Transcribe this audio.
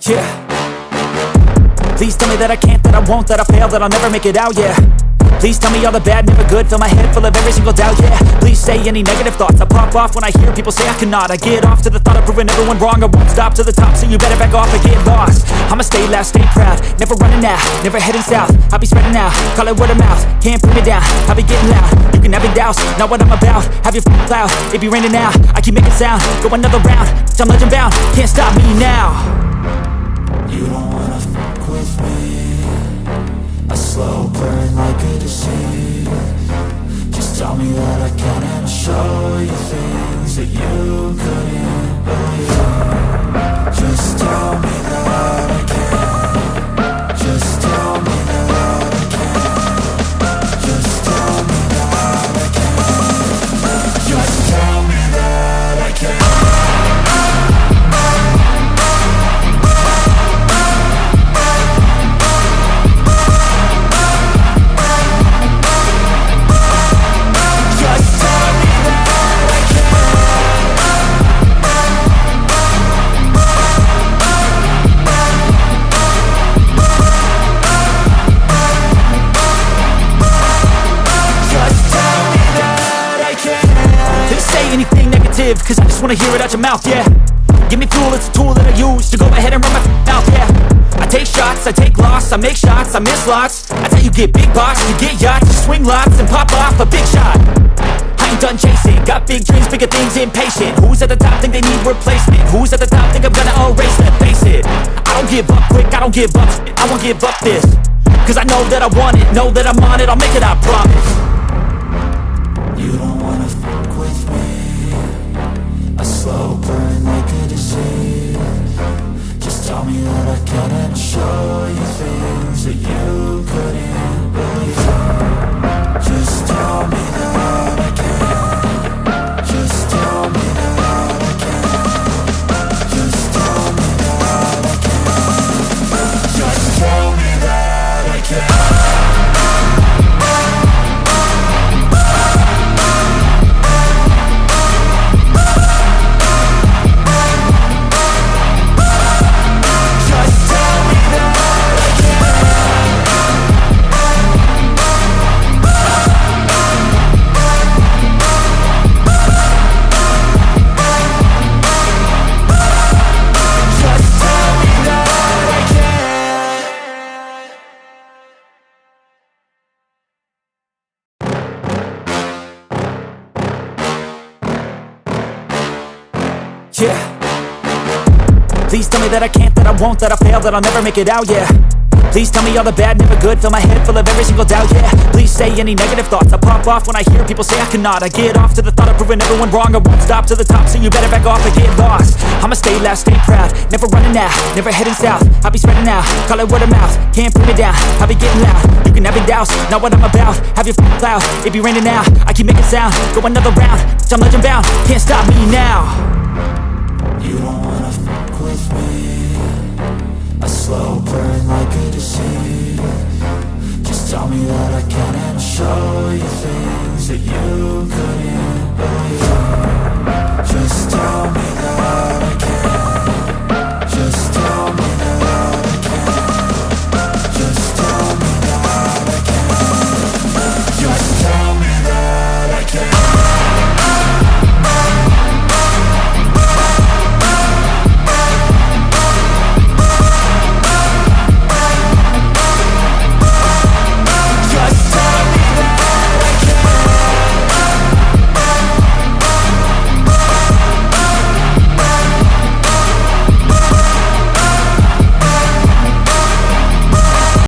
Yeah. Please tell me that I can't, that I won't, that I fail, that I'll never make it out, yeah. Please tell me all the bad, never good, fill my head full of every single doubt, yeah. Please say any negative thoughts, I pop off when I hear people say I cannot. I get off to the thought of proving everyone wrong, I won't stop to the top, so you better back off or get lost. I'ma stay loud, stay proud, never running out, never heading south. I'll be spreading out, call it word of mouth, can't put me down, I'll be getting loud. You can have your doubts, not what I'm about, have your cloud, it be raining now. I keep making sound, go another round, I'm legend bound, can't stop me now. You don't wanna fuck with me, a slow burn like a disease. Just tell me that I can and I'll show you things that you couldn't believe. Just tell me that I can. Just tell me that I can. Just tell me that I can. Just tell me that I can. Anything negative, cause I just wanna hear it out your mouth, yeah. Give me fuel, it's a tool that I use to go ahead and run my mouth, yeah. I take shots, I take loss, I make shots, I miss lots. That's how you get big box, you get yachts, you swing lots and pop off a big shot. I ain't done chasing, got big dreams, bigger things, impatient. Who's at the top think they need replacement? Who's at the top think I'm gonna erase that? Face it, I don't give up quick, I don't give up, I won't give up this. Cause I know that I want it, know that I'm on it, I'll make it, I promise. You don't wanna fuck with me, a slow burn like a disease. Just tell me that I can and I'll show you things that you couldn't believe. Just tell me that I can. Just tell me that I can. Just tell me that I can. Just tell me that I can. Yeah. Please tell me that I can't, that I won't, that I fail, that I'll never make it out, yeah. Please tell me all the bad, never good, fill my head full of every single doubt, yeah. Please say any negative thoughts, I pop off when I hear people say I cannot. I get off to the thought of proving everyone wrong, I won't stop to the top, so you better back off or get lost. I'ma stay loud, stay proud, never running out, never heading south. I'll be spreading out, call it word of mouth, can't put me down, I'll be getting loud. You can have your doubts, not what I'm about, have your cloud, it be raining now. I keep making sound, go another round, I'm legend bound, can't stop me now. You don't wanna fuck with me, a slow burn like a disease. Just tell me that I can and I'll show you things that you couldn't